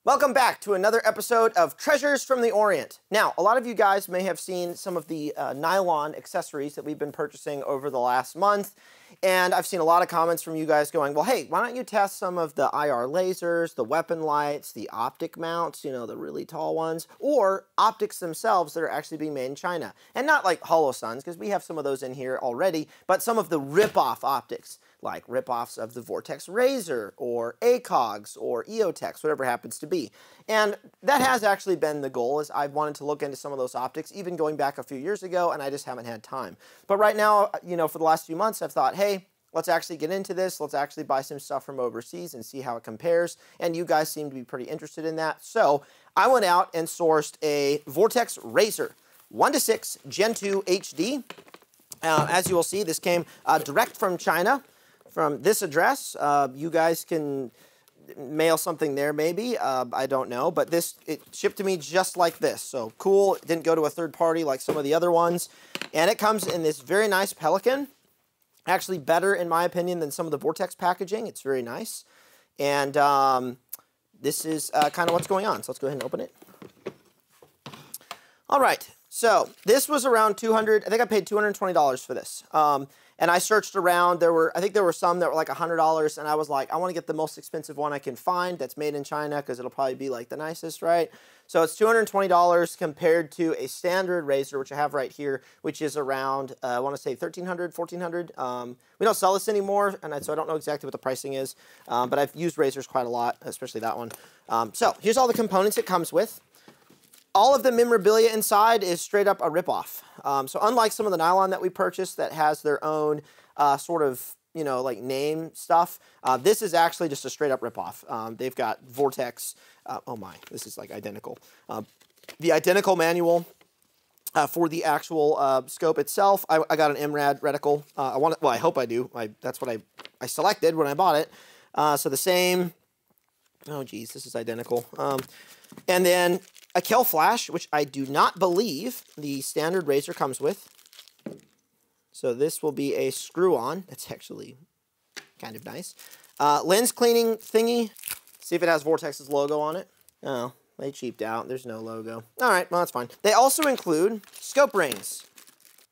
Welcome back to another episode of Treasures from the Orient. Now, a lot of you guys may have seen some of the nylon accessories that we've been purchasing over the last month, and I've seen a lot of comments from you guys going, well, hey, why don't you test some of the IR lasers, the weapon lights, the optic mounts, you know, the really tall ones, or optics themselves that are actually being made in China. And not like hollow suns, because we have some of those in here already, but some of the rip-off optics, like rip-offs of the Vortex Razor, or ACOGs, or EOTechs, whatever it happens to be. And that has actually been the goal, is I've wanted to look into some of those optics, even going back a few years ago, and I just haven't had time. But right now, you know, for the last few months, I've thought, hey, let's actually get into this. Let's actually buy some stuff from overseas and see how it compares. And you guys seem to be pretty interested in that. So I went out and sourced a Vortex Razor 1:6 Gen 2 HD. As you will see, this came direct from China, from this address. You guys can mail something there maybe, I don't know, but it shipped to me just like this. So cool, it didn't go to a third party like some of the other ones. And it comes in this very nice Pelican, actually better in my opinion than some of the Vortex packaging. It's very nice. And this is kind of what's going on. So let's go ahead and open it. All right, so this was around $200, I think I paid $220 for this. And I searched around, I think there were some that were like $100, and I was like, I want to get the most expensive one I can find that's made in China, because it'll probably be like the nicest, right? So it's $220 compared to a standard razor, which I have right here, which is around, I want to say $1,300, $1,400. We don't sell this anymore, and so I don't know exactly what the pricing is, but I've used razors quite a lot, especially that one. So here's all the components it comes with. All of the memorabilia inside is straight up a ripoff. So unlike some of the nylon that we purchased that has their own sort of, you know, like name stuff, this is actually just a straight up ripoff. They've got Vortex, oh my, this is like identical. The identical manual for the actual scope itself. I got an MRAD reticle. Well, I hope I do. That's what I selected when I bought it. So the same, oh geez, this is identical. And then a kill flash, which I do not believe the standard razor comes with. So this will be a screw-on. That's actually kind of nice. Lens cleaning thingy. See if it has Vortex's logo on it. Oh, they cheaped out. There's no logo. All right, well, that's fine. They also include scope rings.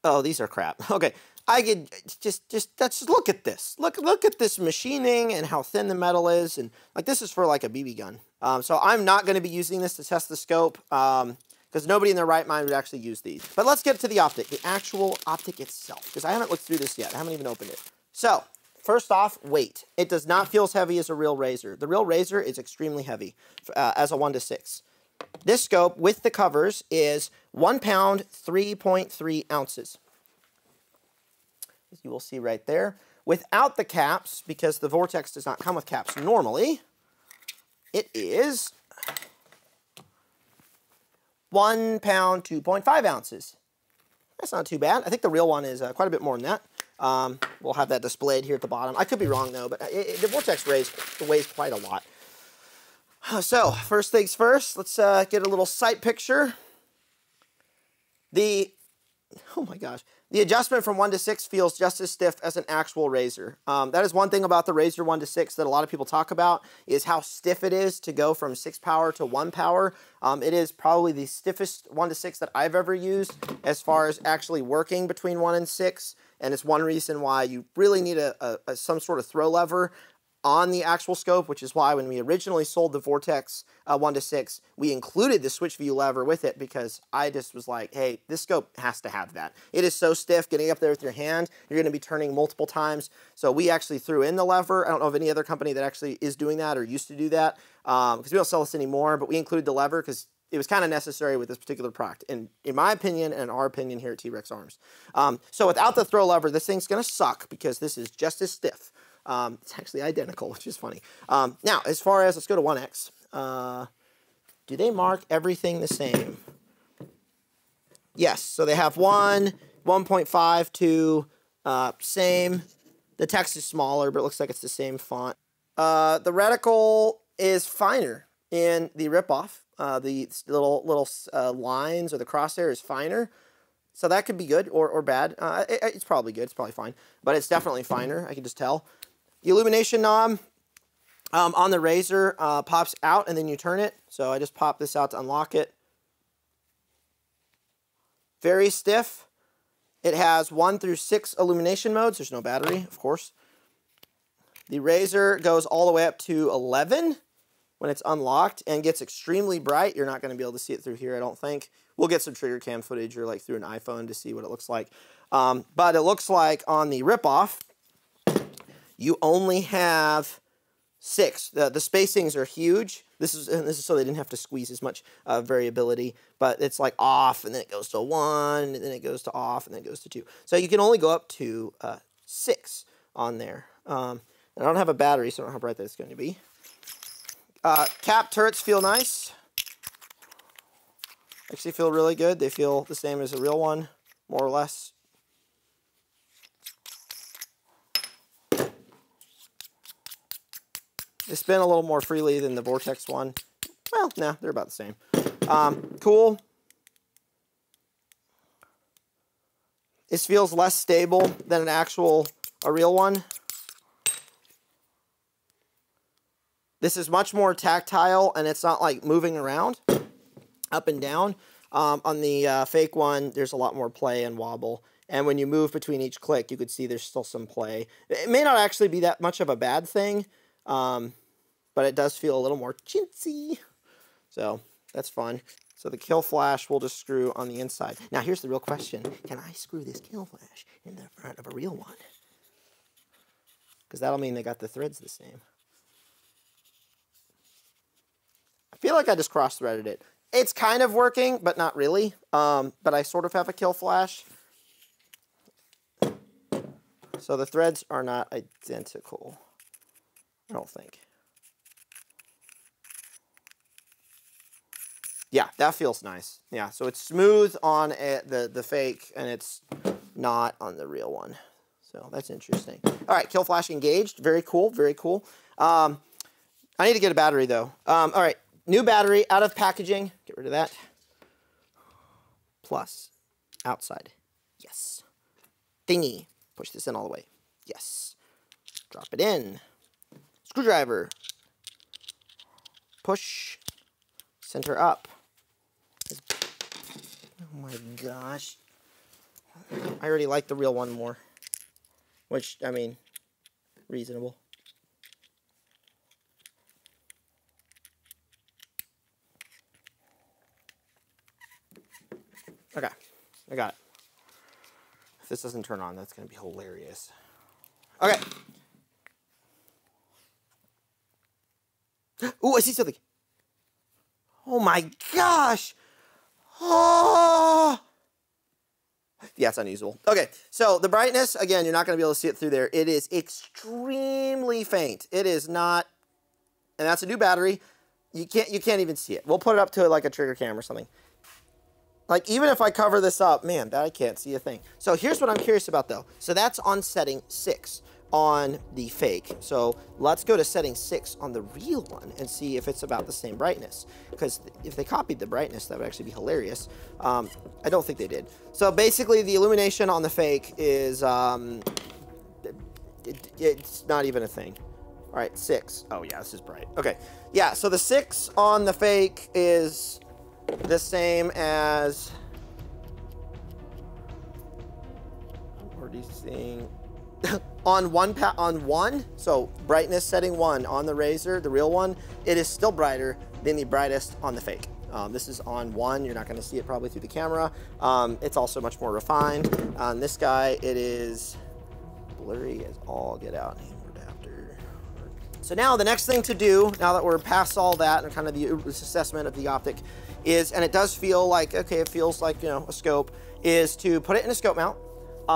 Oh, these are crap. Okay, I could just look at this. Look at this machining and how thin the metal is. And like, this is for like a BB gun. So I'm not going to be using this to test the scope, because nobody in their right mind would actually use these. But let's get to the optic, the actual optic itself, because I haven't looked through this yet. I haven't even opened it. So first off, weight. It does not feel as heavy as a real razor. The real razor is extremely heavy as a 1:6. This scope with the covers is 1 pound, 3.3 ounces. As you will see right there. Without the caps, because the Vortex does not come with caps normally, it is 1 pound, 2.5 ounces. That's not too bad. I think the real one is quite a bit more than that. We'll have that displayed here at the bottom. I could be wrong, though, but the Vortex weighs quite a lot. So, first things first, let's get a little sight picture. Oh my gosh. The adjustment from 1:6 feels just as stiff as an actual razor. That is one thing about the Razor 1:6 that a lot of people talk about, is how stiff it is to go from 6 power to 1 power. It is probably the stiffest 1:6 that I've ever used as far as actually working between 1 and 6. And it's one reason why you really need some sort of throw lever on the actual scope, which is why when we originally sold the Vortex 1:6, we included the switch view lever with it, because I just was like, hey, this scope has to have that. It is so stiff, getting up there with your hand, you're going to be turning multiple times. So we actually threw in the lever. I don't know of any other company that actually is doing that or used to do that, because we don't sell this anymore, but we included the lever because it was kind of necessary with this particular product, in my opinion and our opinion here at TREX Arms. So without the throw lever, this thing's going to suck, because this is just as stiff. It's actually identical, which is funny. Now, as far as, let's go to 1X. Do they mark everything the same? Yes, so they have 1, 1.5, 2, same. The text is smaller, but it looks like it's the same font. The reticle is finer in the ripoff. The little lines or the crosshair is finer. So that could be good or bad. It's probably good. It's probably fine. But it's definitely finer. I can just tell. The illumination knob, On the Razor, pops out and then you turn it. So I just pop this out to unlock it. Very stiff. It has 1 through 6 illumination modes. There's no battery, of course. The Razor goes all the way up to 11 when it's unlocked and gets extremely bright. You're not going to be able to see it through here, I don't think. We'll get some trigger cam footage or like through an iPhone to see what it looks like. But it looks like on the rip-off, you only have 6. The spacings are huge. This is so they didn't have to squeeze as much variability, but it's like off, and then it goes to 1, and then it goes to off, and then it goes to 2. So you can only go up to 6 on there. And I don't have a battery, so I don't know how bright that's going to be. Cap turrets feel nice. Actually feel really good. They feel the same as a real one, more or less. They spin a little more freely than the Vortex one. Well, no, they're about the same. Cool. This feels less stable than a real one. This is much more tactile, and it's not like moving around up and down. On the fake one, there's a lot more play and wobble. And when you move between each click, you could see there's still some play. It may not actually be that much of a bad thing, but it does feel a little more chintzy. So that's fun. So the kill flash we'll just screw on the inside. Now here's the real question. Can I screw this kill flash in the front of a real one? Because that'll mean they got the threads the same. I feel like I just cross-threaded it. It's kind of working, but not really. But I sort of have a kill flash. So the threads are not identical, I don't think. Yeah, that feels nice. Yeah, so it's smooth on the fake, and it's not on the real one. So that's interesting. All right, kill flash engaged. Very cool, very cool. I need to get a battery, though. All right, new battery out of packaging. Get rid of that. Plus, outside. Yes. Thingy. Push this in all the way. Yes. Drop it in. Screwdriver. Push. Center up. Oh my gosh. I already like the real one more. Which, I mean, reasonable. Okay, I got it. If this doesn't turn on, that's going to be hilarious. Okay. Ooh, I see something. Oh my gosh. Oh. Yeah, it's unusable. Okay, so the brightness, again, you're not going to be able to see it through there. It is extremely faint. It is not, and that's a new battery. You can't even see it. We'll put it up to like a trigger cam or something. Like, even if I cover this up, man, I can't see a thing. So here's what I'm curious about, though. So that's on setting 6 on the fake. So let's go to setting 6 on the real one and see if it's about the same brightness. Because if they copied the brightness, that would actually be hilarious. I don't think they did. So basically, the illumination on the fake is, it's not even a thing. All right, 6. Oh, yeah, this is bright. Okay, yeah, so the 6 on the fake is the same as, I'm already seeing, on one, so brightness setting 1 on the Razor, the real one, it is still brighter than the brightest on the fake. This is on 1, you're not going to see it probably through the camera. It's also much more refined. On this guy, it is blurry as all get out. So now the next thing to do, now that we're past all that and kind of the assessment of the optic, is, and it does feel like, okay, it feels like, you know, a scope, is to put it in a scope mount,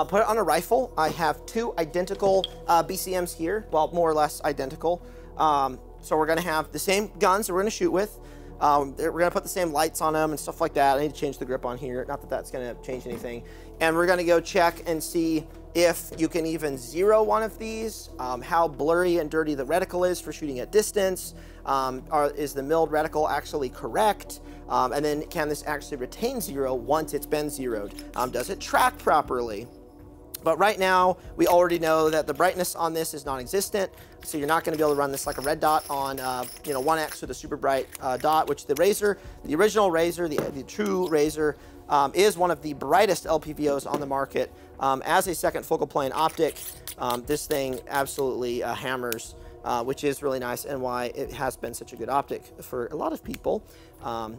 put it on a rifle. I have 2 identical BCMs here, well, more or less identical. So we're gonna have the same guns that we're gonna shoot with. We're gonna put the same lights on them and stuff like that. I need to change the grip on here, not that that's gonna change anything. And we're gonna go check and see if you can even zero one of these, how blurry and dirty the reticle is for shooting at distance, is the milled reticle actually correct, and then can this actually retain 0 once it's been zeroed? Does it track properly? But right now, we already know that the brightness on this is non-existent, so you're not going to be able to run this like a red dot on, 1X with a super bright dot, which the Razor, the original Razor, the true Razor, is one of the brightest LPVOs on the market. As a second focal plane optic, this thing absolutely hammers, which is really nice and why it has been such a good optic for a lot of people.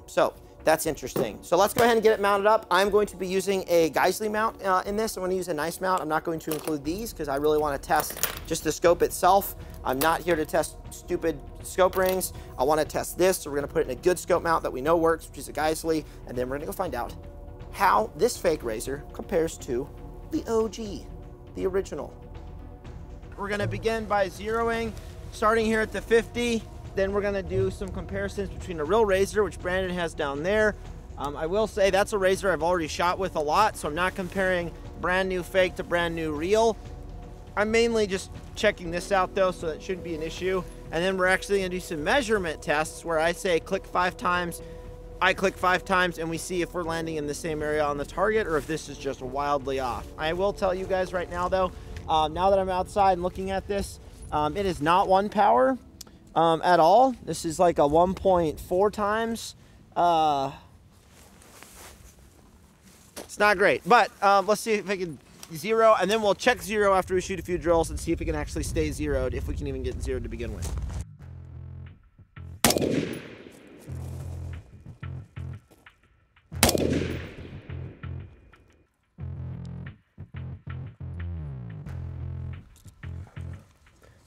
So that's interesting. So let's go ahead and get it mounted up. I'm going to be using a Geisley mount in this. I'm going to use a nice mount. I'm not going to include these because I really want to test just the scope itself. I'm not here to test stupid scope rings. I want to test this, so we're going to put it in a good scope mount that we know works, which is a Geisley, and then we're going to go find out how this fake Razor compares to the OG, the original. We're going to begin by zeroing, starting here at the 50. Then we're gonna do some comparisons between the real Razor, which Brandon has down there. I will say that's a Razor I've already shot with a lot, so I'm not comparing brand new fake to brand new real. I'm mainly just checking this out though, so that shouldn't be an issue. And then we're actually gonna do some measurement tests where I say click 5 times, I click 5 times, and we see if we're landing in the same area on the target or if this is just wildly off. I will tell you guys right now though, now that I'm outside and looking at this, it is not 1 power. At all. This is like a 1.4 times. It's not great, but let's see if I can zero, and then we'll check zero after we shoot a few drills and see if it can actually stay zeroed, if we can even get zeroed to begin with.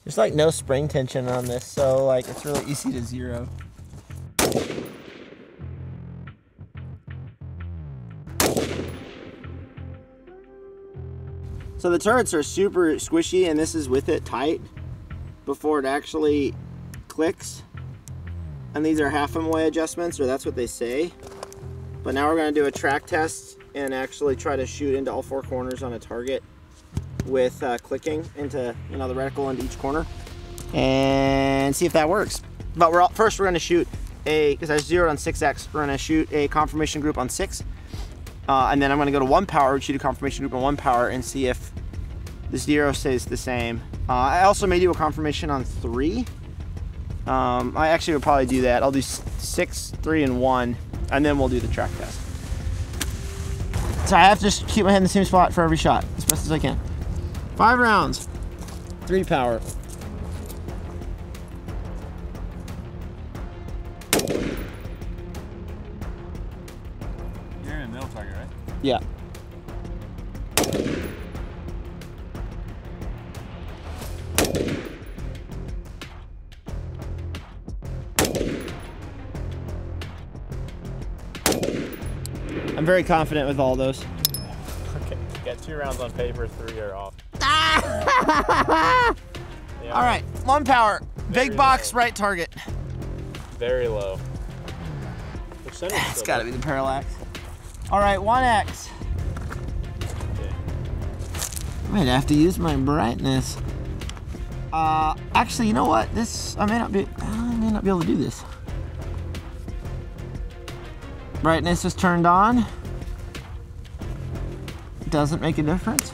There's like no spring tension on this, so like it's really easy to zero. So the turrets are super squishy, and this is with it tight before it actually clicks. And these are half MOA adjustments, or that's what they say. But now we're gonna do a track test and actually try to shoot into all 4 corners on a target with clicking into the reticle into each corner and see if that works. But first we're going to shoot because I zeroed on 6X, we're going to shoot a confirmation group on 6, and then I'm going to go to 1 power, shoot a confirmation group on 1 power, and see if the zero stays the same. I also may do a confirmation on 3. I actually would probably do that. I'll do 6, 3, and 1, and then we'll do the track test. So I have to just keep my head in the same spot for every shot as best as I can. 5 rounds, 3 power. You're in the middle target, right? Yeah. I'm very confident with all those. Okay, you got 2 rounds on paper, 3 are off. Yeah. All right, 1 power, big box, right target. Very low. It's got to be the parallax. All right, 1X. Okay. I might have to use my brightness. Actually, you know what? I may not be able to do this. Brightness is turned on. Doesn't make a difference.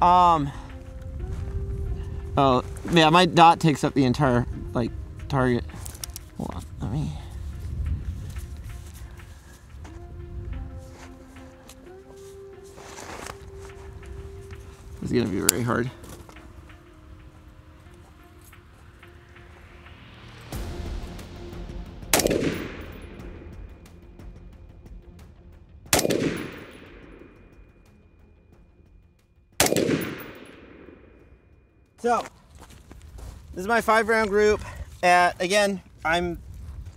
Oh, yeah, my dot takes up the entire, target. Hold on, let me... This is gonna be very hard. So, this is my 5-round group. Again, I am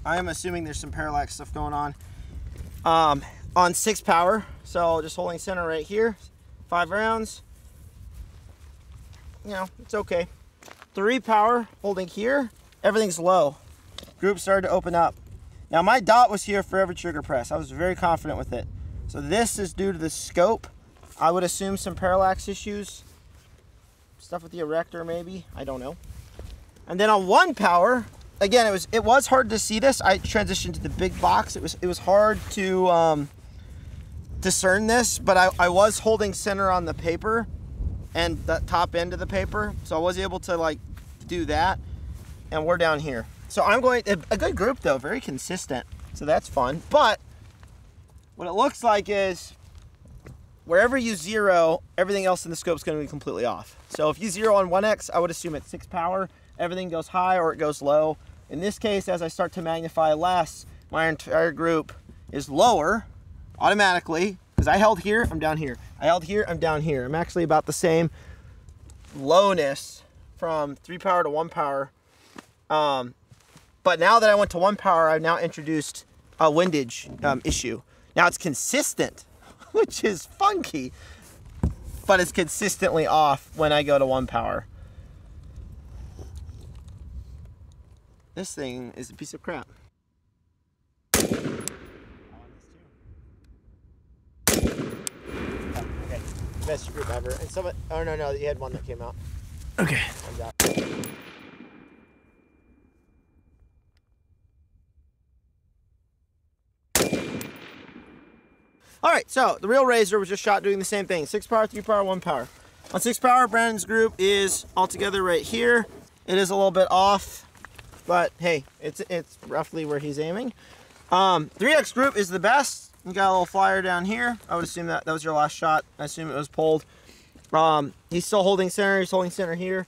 assuming there's some parallax stuff going on 6 power. So just holding center right here, 5 rounds. It's okay. 3 power, holding here, everything's low. Group started to open up. Now my dot was here for every trigger press. I was very confident with it. So this is due to the scope. I would assume some parallax issues. Stuff with the erector maybe, I don't know. And then on 1 power, again, it was hard to see this. I transitioned to the big box. It was hard to discern this, but I was holding center on the paper and the top end of the paper, so I was able to like do that, and we're down here. So I'm going, a good group though, very consistent, so that's fun. But what it looks like is wherever you zero, everything else in the scope is going to be completely off. So if you zero on 1X, I would assume it's 6 power, everything goes high or it goes low. In this case, as I start to magnify less, my entire group is lower automatically, because I held here, I'm down here. I held here, I'm down here. I'm actually about the same lowness from 3 power to 1 power. But now that I went to 1 power, I've now introduced a windage issue. Now it's consistent, which is funky, but it's consistently off when I go to 1 power. This thing is a piece of crap. Okay, best group ever. And some, oh no, you had one that came out. Okay. All right, so the real Razor was just shot doing the same thing. 6 power, 3 power, 1 power. On 6 power, Brandon's group is altogether right here. It is a little bit off, but hey, it's roughly where he's aiming. 3X group is the best. You got a little flyer down here. I would assume that was your last shot. I assume it was pulled. He's still holding center. He's holding center here.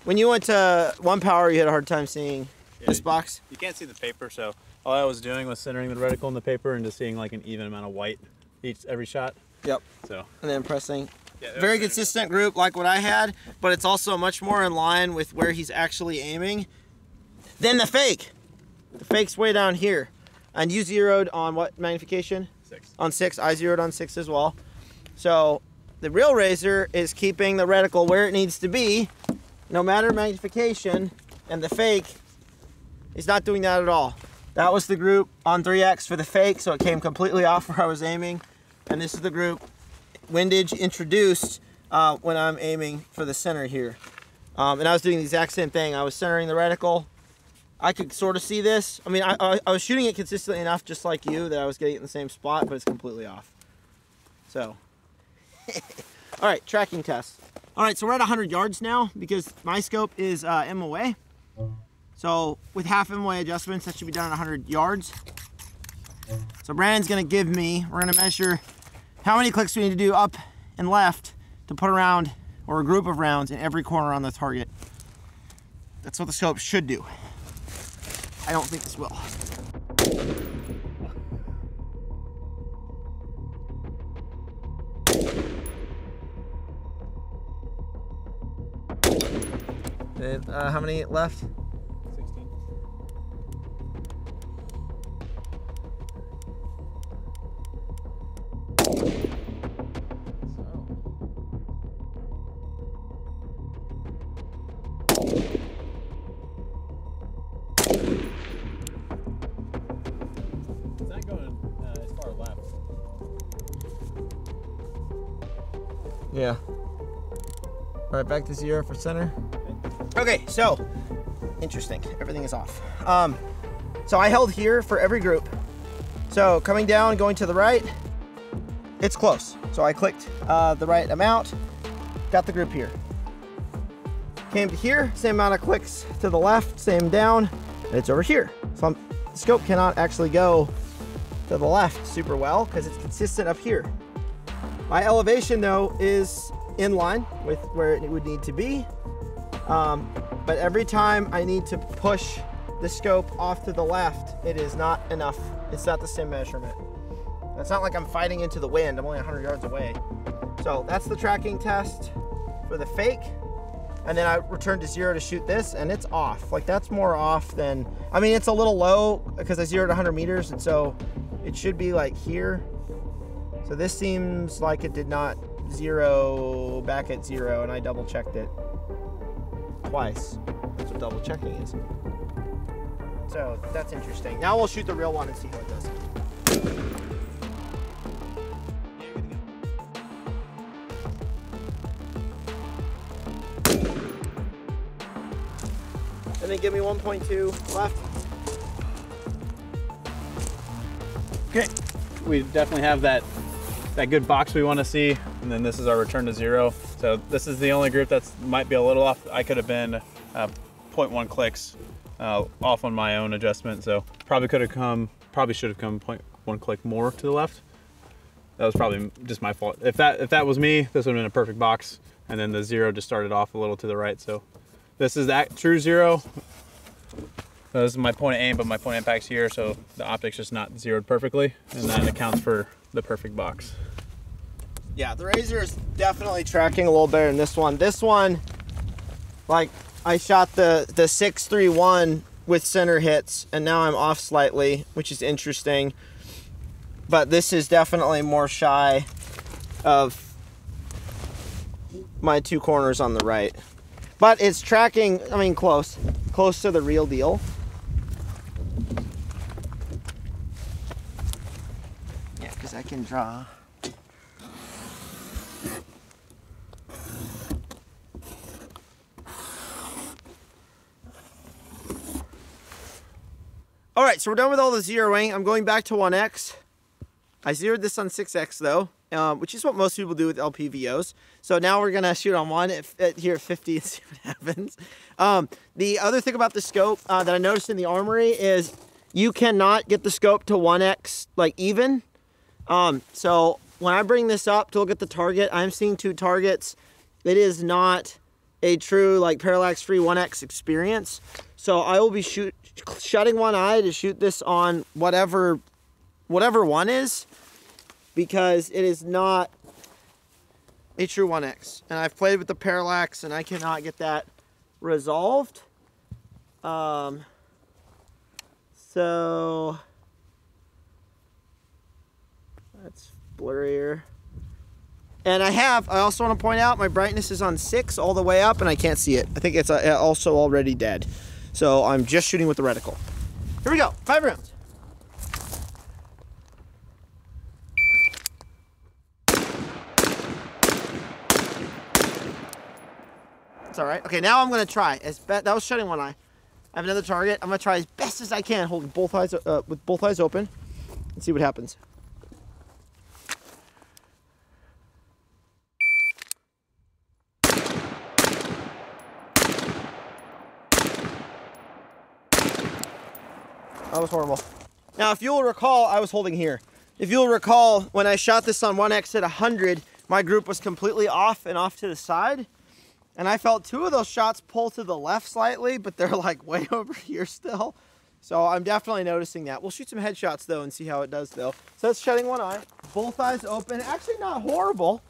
When you went to 1 power, you had a hard time seeing this box. You can't see the paper, so all I was doing was centering the reticle in the paper and just seeing like an even amount of white every shot. Yep. So. And then pressing. Yeah, very consistent group like what I had, but it's also much more in line with where he's actually aiming than the fake. The fake's way down here. And you zeroed on what magnification? 6. On 6. I zeroed on 6 as well. So the real Razor is keeping the reticle where it needs to be, no matter magnification, and the fake is not doing that at all. That was the group on 3X for the fake, so it came completely off where I was aiming. And this is the group windage introduced when I'm aiming for the center here. And I was doing the exact same thing. I was centering the reticle. I could sort of see this. I mean, I was shooting it consistently enough, just like you, that I was getting it in the same spot, but it's completely off. So, all right, tracking test. All right, so we're at 100 yards now because my scope is MOA. So with half MOA adjustments, that should be done at 100 yards. So Brandon's gonna give me, we're gonna measure how many clicks we need to do up and left to put a round or a group of rounds in every corner on the target. That's what the scope should do. I don't think this will. And, how many left? 16. It's not going as far left. Yeah. All right, back to 0 for center. Okay, so interesting. Everything is off. So I held here for every group. So coming down, going to the right, it's close. So I clicked the right amount, got the group here. Came to here, same amount of clicks to the left, same down, and it's over here. So the scope cannot actually go to the left super well because it's consistent up here. My elevation though is in line with where it would need to be. But every time I need to push the scope off to the left, it is not enough. It's not the same measurement. It's not like I'm fighting into the wind. I'm only 100 yards away. So that's the tracking test for the fake. And then I returned to 0 to shoot this, and it's off. Like that's more off than, I mean, it's a little low because I zeroed 100 meters, and so it should be like here. So this seems like it did not zero back at 0, and I double checked it twice. That's what double checking is. So that's interesting. Now we'll shoot the real one and see how it does. And then give me 1.2 left. Okay. We definitely have that that good box we want to see, and then this is our return to zero. So this is the only group that's might be a little off. I could have been 0.1 clicks off on my own adjustment, so probably should have come 0.1 click more to the left. That was probably just my fault. If that was me, this would have been a perfect box, and then the zero just started off a little to the right. So this is that true zero. So this is my point of aim, but my point of impact's here, so the optic's just not zeroed perfectly, and that accounts for the perfect box. Yeah, the Razor is definitely tracking a little better than this one. This one, like, I shot the 631 with center hits, and now I'm off slightly, which is interesting. But this is definitely more shy of my 2 corners on the right. But it's tracking, I mean, close to the real deal. Yeah, because I can draw. All right, so we're done with all the zeroing. I'm going back to 1X. I zeroed this on 6X though, which is what most people do with LPVOs. So now we're gonna shoot on one here at 50 and see what happens. The other thing about the scope that I noticed in the Armory is you cannot get the scope to 1X like even. So when I bring this up to look at the target, I'm seeing 2 targets. It is not a true like parallax-free 1X experience. So I will be shutting one eye to shoot this on whatever one is, because it is not a true 1X. And I've played with the parallax and I cannot get that resolved. So that's blurrier. And I also want to point out my brightness is on 6 all the way up and I can't see it. I think it's also already dead. So I'm just shooting with the reticle. Here we go, 5 rounds. It's all right. Okay, now I'm gonna try. That was shutting one eye. I have another target. I'm gonna try as best as I can, holding both eyes with both eyes open, and see what happens. That was horrible. Now, if you'll recall, I was holding here. If you'll recall, when I shot this on 1X at 100, my group was completely off and off to the side. And I felt 2 of those shots pull to the left slightly, but they're like way over here still. So I'm definitely noticing that. We'll shoot some headshots though and see how it does though. So it's shutting one eye, both eyes open. Actually not horrible.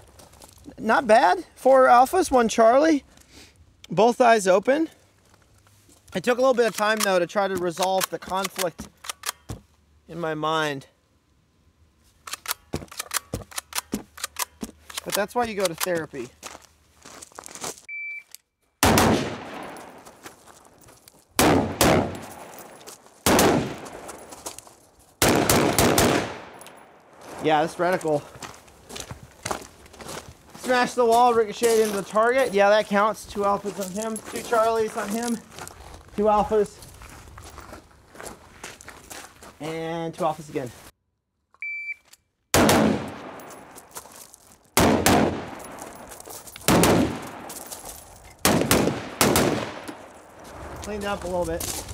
Not bad. 4 alphas, 1 Charlie. Both eyes open. It took a little bit of time though to try to resolve the conflict in my mind. But that's why you go to therapy. Yeah, this reticle smashed the wall, ricocheted into the target. Yeah, that counts. 2 alphas on him, 2 Charlies on him, 2 alphas, and 2 alphas again. Cleaned up a little bit.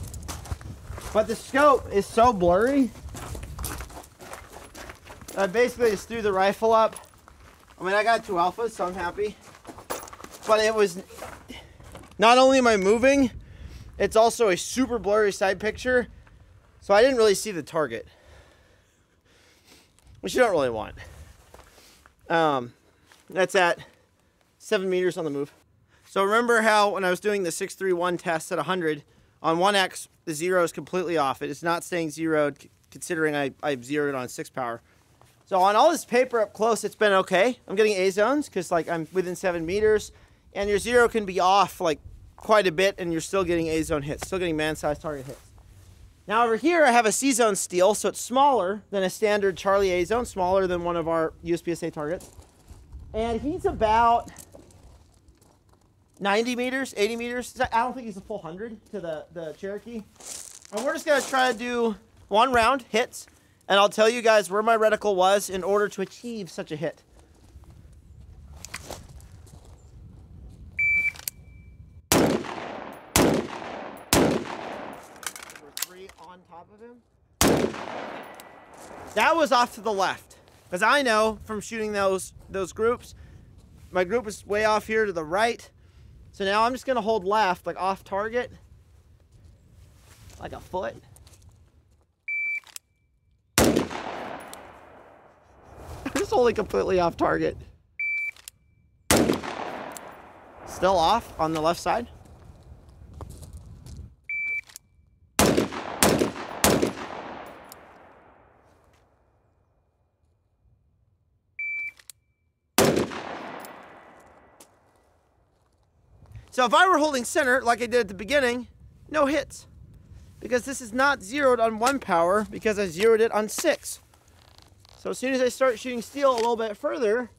But the scope is so blurry. I basically just threw the rifle up. I mean, I got 2 alphas, so I'm happy. But it was, not only am I moving, it's also a super blurry side picture. So I didn't really see the target, which you don't really want. That's at 7 meters on the move. So remember how when I was doing the 631 test at 100, on 1X, the zero is completely off. It is not staying zeroed, considering I zeroed it on 6 power. So on all this paper up close, it's been okay. I'm getting A zones because like I'm within 7 meters, and your zero can be off like quite a bit, and you're still getting A zone hits, still getting man-sized target hits. Now over here, I have a C zone steel, so it's smaller than a standard Charlie A zone, smaller than one of our USPSA targets, and he's about 90 meters, 80 meters. I don't think he's a full 100 to the Cherokee. And we're just gonna try to do 1 round hits, And I'll tell you guys where my reticle was in order to achieve such a hit. There were 3 on top of him. That was off to the left. Because I know from shooting those groups, my group is way off here to the right. So now I'm just going to hold left, like off target, like a foot. I'm just holding completely off target. Still off on the left side. So if I were holding center like I did at the beginning, no hits. Because this is not zeroed on 1 power because I zeroed it on 6. So as soon as I start shooting steel a little bit further,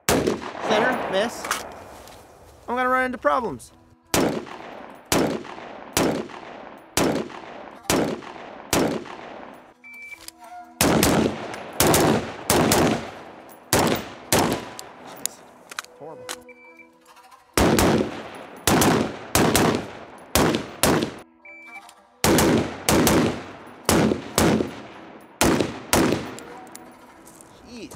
center, miss, I'm gonna run into problems. Horrible. Jeez.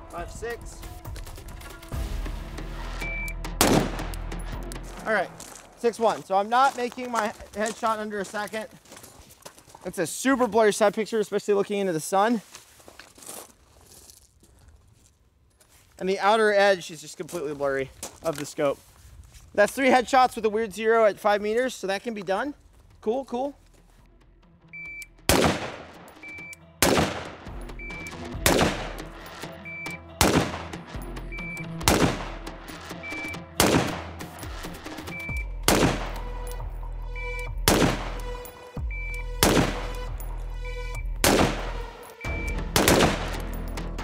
Five, 6. All right, 6-1. So I'm not making my headshot under a second. It's a super blurry side picture, especially looking into the sun. And the outer edge is just completely blurry of the scope. That's 3 headshots with a weird 0 at 5 meters, so that can be done. Cool, cool.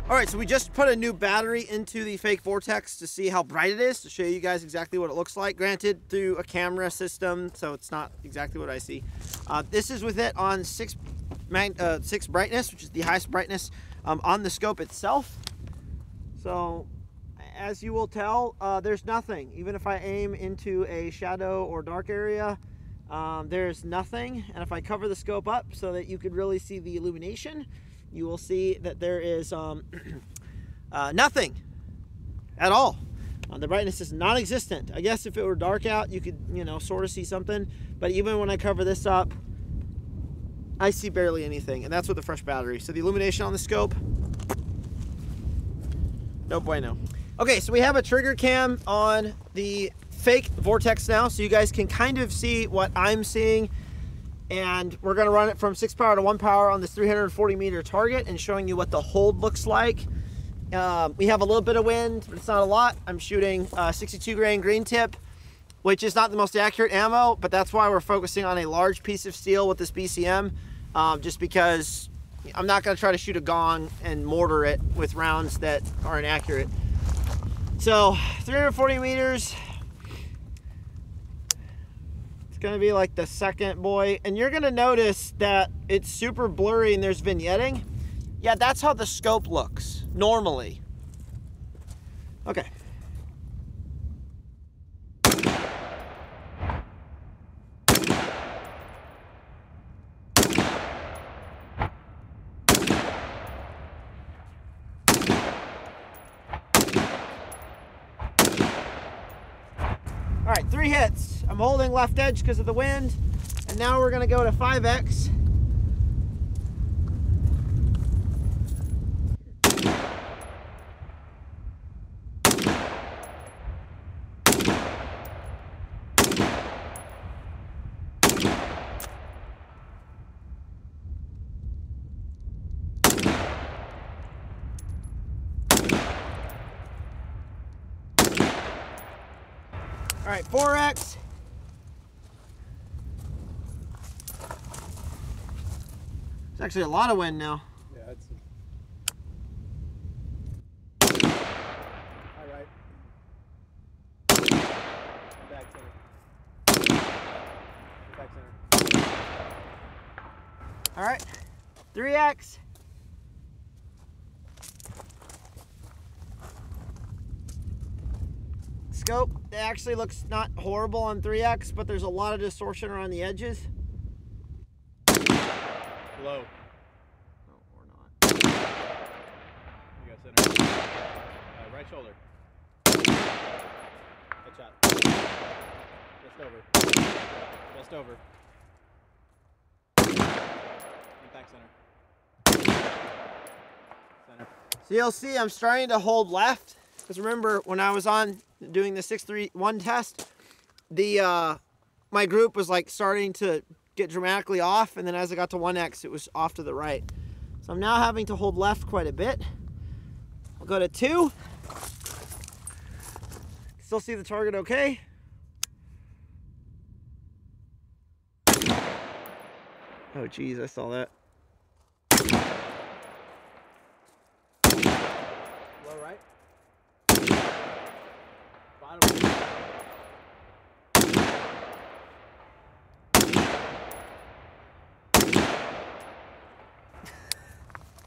All right, so we just put a new battery into the fake Vortex to see how bright it is, to show you guys exactly what it looks like. Granted, through a camera system, so it's not exactly what I see. This is with it on 6 brightness, which is the highest brightness on the scope itself. So, as you will tell, there's nothing. Even if I aim into a shadow or dark area, there's nothing. And if I cover the scope up so that you could really see the illumination, you will see that there is nothing at all. The brightness is non-existent. I guess if it were dark out, you could, sort of see something. But even when I cover this up, I see barely anything. And that's with the fresh battery. So the illumination on the scope, no bueno. Okay, so we have a trigger cam on the fake Vortex now, so you guys can kind of see what I'm seeing. And we're going to run it from 6 power to 1 power on this 340 meter target and showing you what the hold looks like. We have a little bit of wind, but it's not a lot. I'm shooting 62 grain green tip, which is not the most accurate ammo, but that's why we're focusing on a large piece of steel with this BCM, just because I'm not going to try to shoot a gong and mortar it with rounds that are inaccurate. So 340 meters. Gonna be like the second boy, and you're gonna notice that it's super blurry and there's vignetting. Yeah, that's how the scope looks normally. Okay. All right, 3 hits. I'm holding left edge because of the wind, and now we're gonna go to 5X. All right, 4X. There's actually a lot of wind now. Yeah, it's... All right. Back center. Back center. All right, 3X. Scope, it actually looks not horrible on 3X, but there's a lot of distortion around the edges. Low. No, or not. You got center. Right shoulder. Headshot. Just over. Just over. Impact center. Center. So you'll see I'm starting to hold left. Because remember, when I was on doing the 631 test, the my group was like starting to get dramatically off, and then as I got to 1X, it was off to the right. So I'm now having to hold left quite a bit. I'll go to 2. Still see the target okay. Oh geez, I saw that. Low right. Bottom.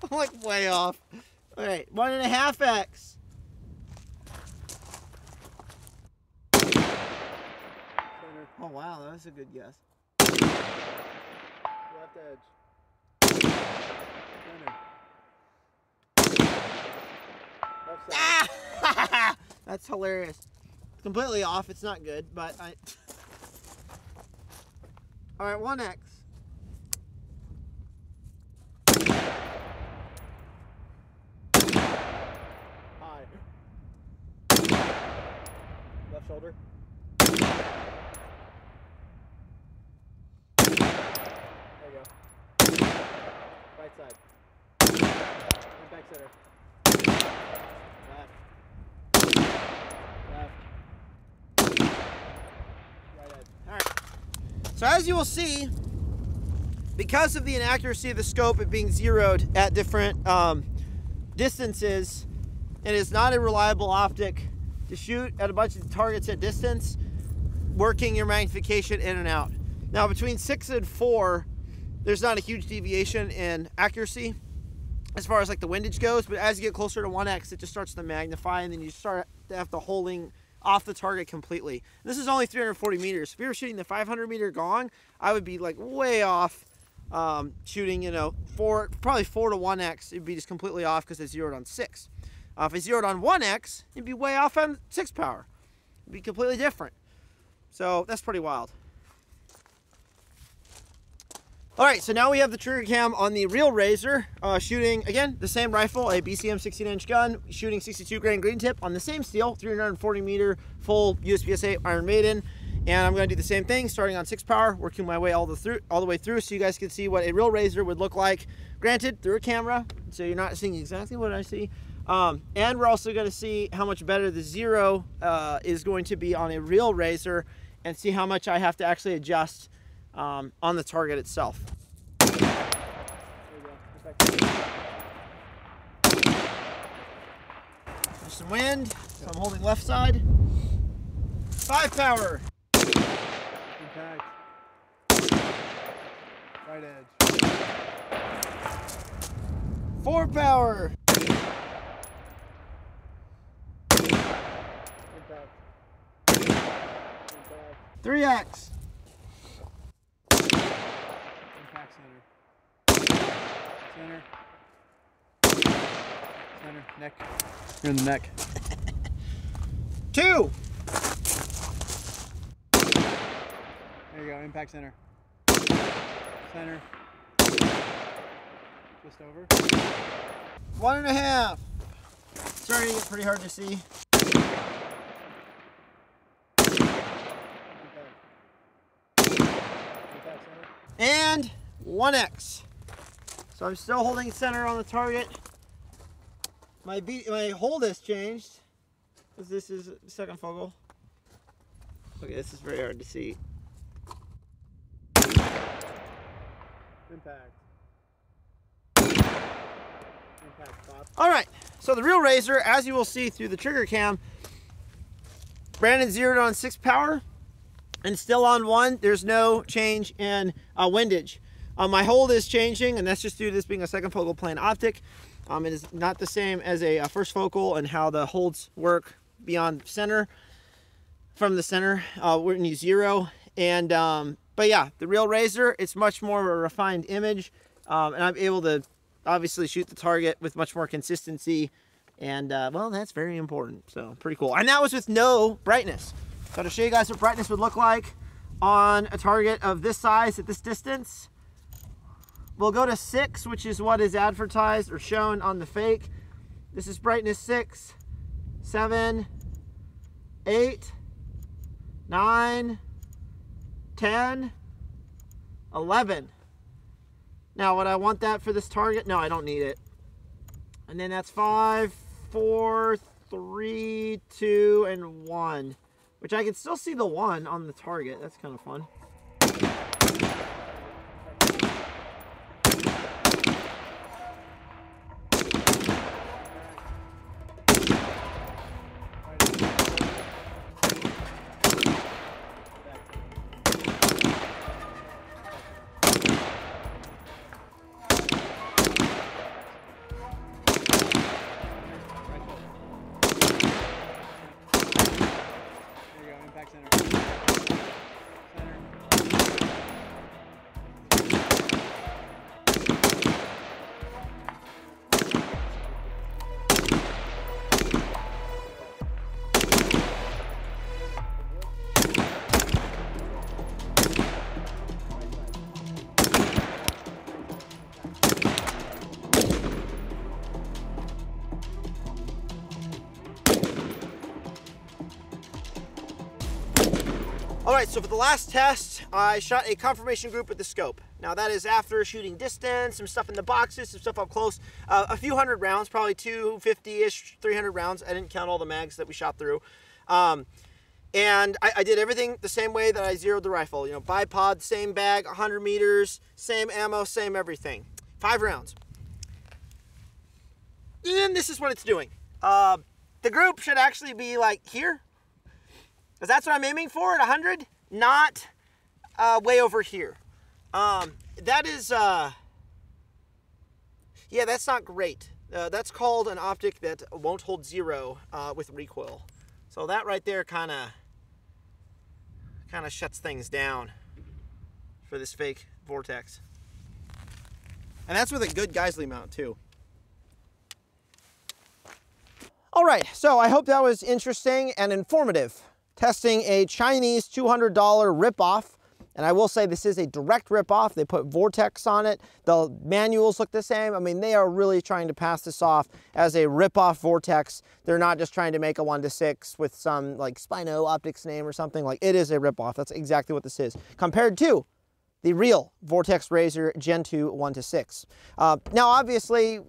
I'm like way off. All right, 1.5X. Center. Oh wow, that was a good guess. Left edge. Center. Left side. Ah! That's hilarious. Completely off. It's not good, but I. All right, 1X. High. Left shoulder. There you go. Right side. Impact center. Left. Left. Right edge. All right. So as you will see, because of the inaccuracy of the scope, it being zeroed at different distances, it is not a reliable optic to shoot at a bunch of targets at distance, working your magnification in and out. Now between 6 and 4, there's not a huge deviation in accuracy as far as like the windage goes, but as you get closer to 1X, it just starts to magnify, and then you start to have to holding off the target completely. This is only 340 meters. If we were shooting the 500 meter gong, I would be like way off shooting, you know, probably 4 to 1X. It'd be just completely off because it's zeroed on 6. If I zeroed on 1X, it'd be way off on 6 power. It'd be completely different. So that's pretty wild. All right, so now we have the trigger cam on the real Razor, shooting, again, the same rifle, a BCM 16-inch gun, shooting 62 grain green tip on the same steel, 340 meter full USPSA Iron Maiden. And I'm gonna do the same thing, starting on 6 power, working my way all the way through so you guys can see what a real Razor would look like. Granted, through a camera, so you're not seeing exactly what I see. And we're also gonna see how much better the zero is going to be on a real Razor, and see how much I have to actually adjust on the target itself. There you go. There's some wind, so I'm holding left side. 5 power. Impact. Right edge. 4 power. Impact. 3X. Impact center. Center. Center. Neck. You're in the neck. 2. There you go. Impact center. Center. Just over. 1.5. Starting to get pretty hard to see. And 1X. So I'm still holding center on the target. My hold has changed, because this is second focal. Okay, this is very hard to see. Impact. All right, so the real Razor, as you will see through the trigger cam, Brandon zeroed on 6 power and still on 1. There's no change in windage. My hold is changing, and that's just due to this being a second focal plane optic. It is not the same as a first focal and how the holds work beyond center. From the center, when you zero. And but yeah, the real Razor, it's much more of a refined image, and I'm able to obviously shoot the target with much more consistency, and well, that's very important. So pretty cool. And that was with no brightness. So to show you guys what brightness would look like on a target of this size at this distance, we'll go to 6, which is what is advertised or shown on the fake. This is brightness 6, 7, 8, 9, 10, 11. Now, would I want that for this target? No, I don't need it. And then that's 5, 4, 3, 2, and 1, which I can still see the 1 on the target. That's kind of fun. All right, so for the last test, I shot a confirmation group with the scope. Now that is after shooting distance, some stuff in the boxes, some stuff up close, a few hundred rounds, probably 250-ish, 300 rounds. I didn't count all the mags that we shot through. And I did everything the same way that I zeroed the rifle. You know, bipod, same bag, 100 meters, same ammo, same everything. 5 rounds. And this is what it's doing. The group should actually be like here, because that's what I'm aiming for at 100, not way over here. That is, yeah, that's not great. That's called an optic that won't hold zero with recoil. So that right there kind of shuts things down for this fake Vortex. And that's with a good Geisley mount too. All right, so I hope that was interesting and informative. Testing a Chinese $200 ripoff. And I will say this is a direct ripoff. They put Vortex on it. The manuals look the same. I mean, they are really trying to pass this off as a ripoff Vortex. They're not just trying to make a 1:6 with some like Spino Optics name or something. Like, it is a ripoff. That's exactly what this is. Compared to the real Vortex Razor Gen 2 1:6. Now, obviously,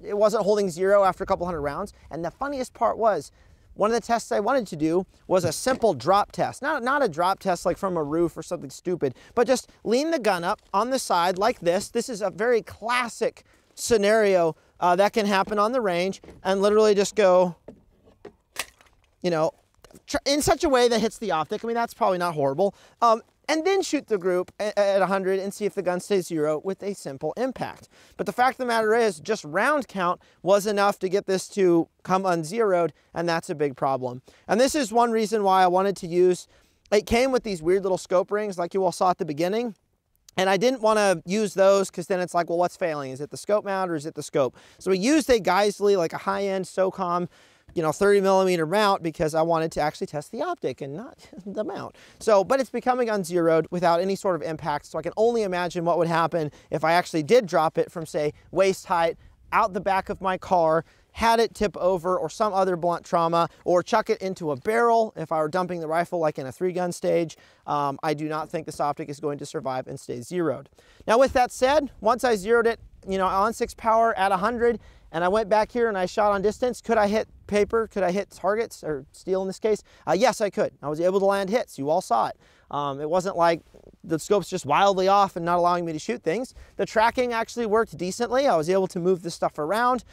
it wasn't holding zero after a couple hundred rounds. And the funniest part was, one of the tests I wanted to do was a simple drop test. Not a drop test like from a roof or something stupid, but just lean the gun up on the side like this. This is a very classic scenario that can happen on the range, and literally just go, you know, in such a way that hits the optic. I mean, that's probably not horrible. And then shoot the group at 100 and see if the gun stays zero with a simple impact. But the fact of the matter is, just round count was enough to get this to come unzeroed, and that's a big problem. And this is one reason why I wanted to use, it came with these weird little scope rings like you all saw at the beginning. And I didn't want to use those because then it's like, well, what's failing? Is it the scope mount or is it the scope? So we used a Geisley, like a high-end SOCOM, you know, 30mm mount, because I wanted to actually test the optic and not the mount. So, but it's becoming unzeroed without any sort of impact. So I can only imagine what would happen if I actually did drop it from, say, waist height out the back of my car, had it tip over or some other blunt trauma, or chuck it into a barrel if I were dumping the rifle like in a 3-gun stage. I do not think this optic is going to survive and stay zeroed. Now, with that said, once I zeroed it, you know, on 6 power at 100, and I went back here and I shot on distance, could I hit paper? Could I hit targets, or steel in this case? Yes, I could. I was able to land hits. You all saw it. It wasn't like the scope's just wildly off and not allowing me to shoot things. The tracking actually worked decently. I was able to move this stuff around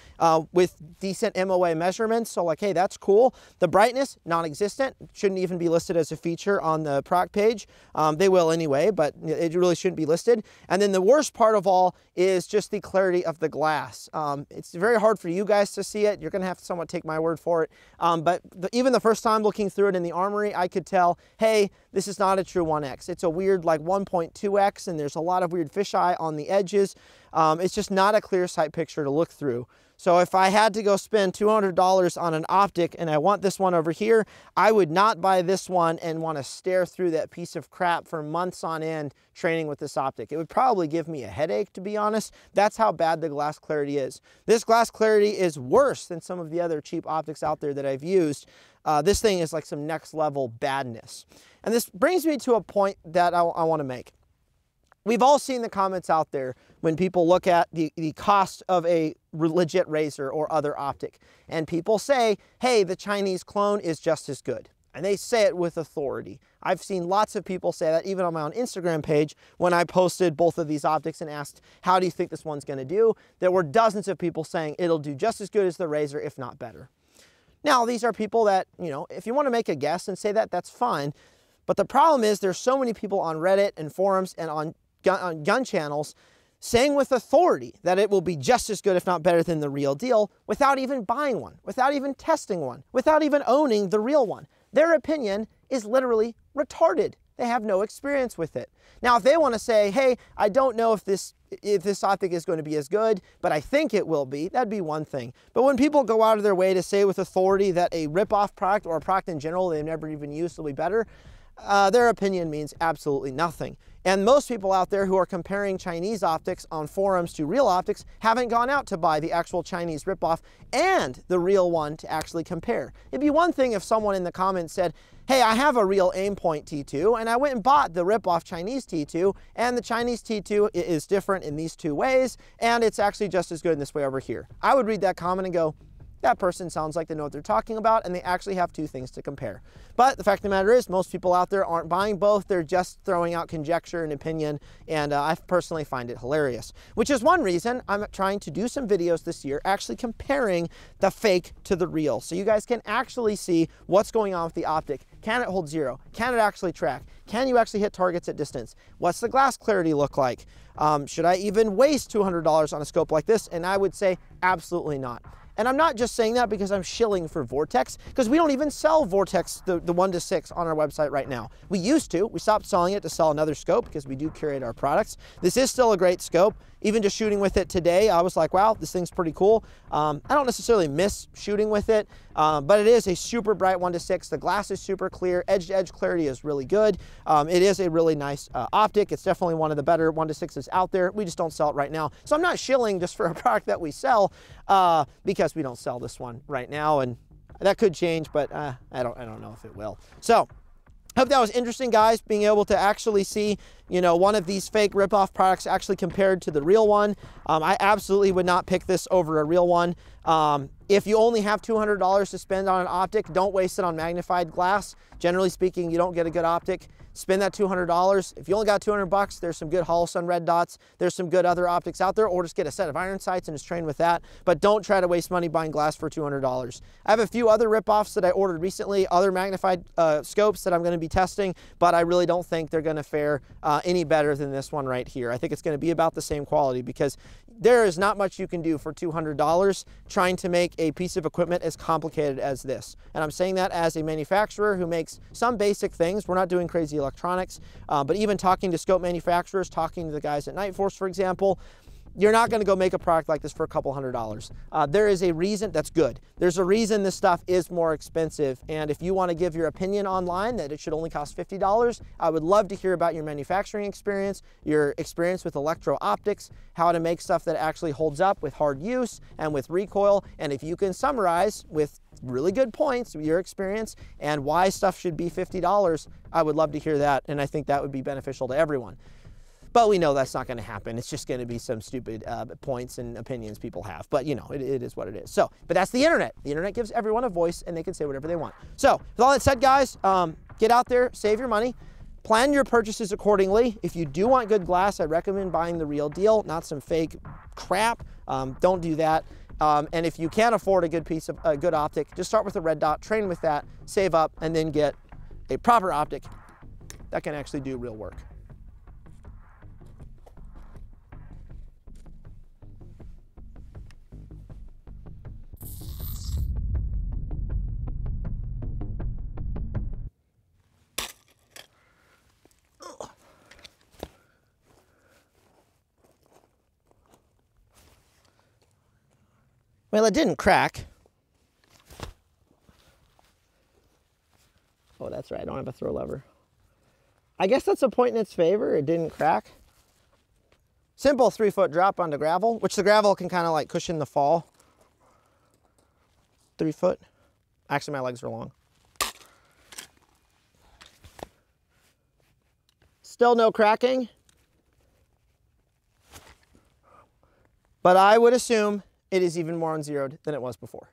with decent MOA measurements. So like, hey, that's cool. The brightness, non-existent. Shouldn't even be listed as a feature on the product page. They will anyway, but it really shouldn't be listed. And then the worst part of all is just the clarity of the glass. It's very hard for you guys to see it. You're gonna have to somewhat take my word for it. But even the first time looking through it in the Armory, I could tell, hey, this is not a true 1X. It's a weird like 1.2X, and there's a lot of weird fisheye on the edges. It's just not a clear sight picture to look through. So if I had to go spend $200 on an optic and I want this one over here, I would not buy this one and want to stare through that piece of crap for months on end training with this optic. It would probably give me a headache, to be honest. That's how bad the glass clarity is. This glass clarity is worse than some of the other cheap optics out there that I've used. This thing is like some next level badness. And this brings me to a point that I want to make. We've all seen the comments out there when people look at the cost of a legit Razor or other optic, and people say, hey, the Chinese clone is just as good. And they say it with authority. I've seen lots of people say that, even on my own Instagram page, when I posted both of these optics and asked, how do you think this one's going to do? There were dozens of people saying it'll do just as good as the Razor, if not better. Now, these are people that, you know, if you want to make a guess and say that, that's fine. But the problem is there's so many people on Reddit and forums and on gun channels saying with authority that it will be just as good, if not better, than the real deal, without even buying one, without even testing one, without even owning the real one. Their opinion is literally retarded. They have no experience with it. Now, if they want to say, hey, I don't know if this optic is going to be as good, but I think it will be, that'd be one thing. But when people go out of their way to say with authority that a rip-off product or a product in general they've never even used will be better, their opinion means absolutely nothing. And most people out there who are comparing Chinese optics on forums to real optics haven't gone out to buy the actual Chinese ripoff and the real one to actually compare. It'd be one thing if someone in the comments said, hey, I have a real Aimpoint T2 and I went and bought the ripoff Chinese T2, and the Chinese T2 is different in these two ways, and it's actually just as good in this way over here. I would read that comment and go, that person sounds like they know what they're talking about, and they actually have two things to compare. But the fact of the matter is, most people out there aren't buying both. They're just throwing out conjecture and opinion, and I personally find it hilarious. Which is one reason I'm trying to do some videos this year actually comparing the fake to the real, so you guys can actually see what's going on with the optic. Can it hold zero? Can it actually track? Can you actually hit targets at distance? What's the glass clarity look like? Should I even waste $200 on a scope like this? And I would say absolutely not. And I'm not just saying that because I'm shilling for Vortex, because we don't even sell Vortex, the 1-6 on our website right now. We used to. We stopped selling it to sell another scope because we do curate our products. This is still a great scope. Even just shooting with it today, I was like, wow, this thing's pretty cool. I don't necessarily miss shooting with it, but it is a super bright 1-6. The glass is super clear. Edge-to-edge clarity is really good. It is a really nice optic. It's definitely one of the better 1-6s out there. We just don't sell it right now. So I'm not shilling just for a product that we sell because we don't sell this one right now, and that could change, but I don't know if it will. So hope that was interesting, guys, being able to actually see, you know, one of these fake rip-off products actually compared to the real one. I absolutely would not pick this over a real one. If you only have $200 to spend on an optic, don't waste it on magnified glass. Generally speaking, you don't get a good optic. Spend that $200. If you only got 200 bucks, there's some good Holosun red dots. There's some good other optics out there, or just get a set of iron sights and just train with that. But don't try to waste money buying glass for $200. I have a few other rip-offs that I ordered recently, other magnified scopes that I'm going to be testing, but I really don't think they're going to fare any better than this one right here. I think it's going to be about the same quality, because there is not much you can do for $200 trying to make a piece of equipment as complicated as this. And I'm saying that as a manufacturer who makes some basic things. We're not doing crazy electronics, but even talking to scope manufacturers, talking to the guys at Night Force, for example, you're not going to go make a product like this for a couple $100. There is a reason. That's good. There's a reason this stuff is more expensive, and if you want to give your opinion online that it should only cost $50, I would love to hear about your manufacturing experience, your experience with electro-optics, how to make stuff that actually holds up with hard use and with recoil, and if you can summarize with really good points, your experience, and why stuff should be $50, I would love to hear that, and I think that would be beneficial to everyone. But we know that's not going to happen. It's just going to be some stupid points and opinions people have. But, you know, it is what it is. So, but that's the internet. The internet gives everyone a voice, and they can say whatever they want. So, with all that said, guys, get out there, save your money. Plan your purchases accordingly. If you do want good glass, I recommend buying the real deal, not some fake crap. Don't do that. And if you can't afford a good piece of a good optic, just start with a red dot, train with that, save up, and then get a proper optic that can actually do real work. Well, it didn't crack. Oh, that's right, I don't have a throw lever. I guess that's a point in its favor, it didn't crack. Simple 3-foot drop onto gravel, which the gravel can kind of like cushion the fall. 3 foot. Actually, my legs are long. Still no cracking. But I would assume it is even more unzeroed than it was before.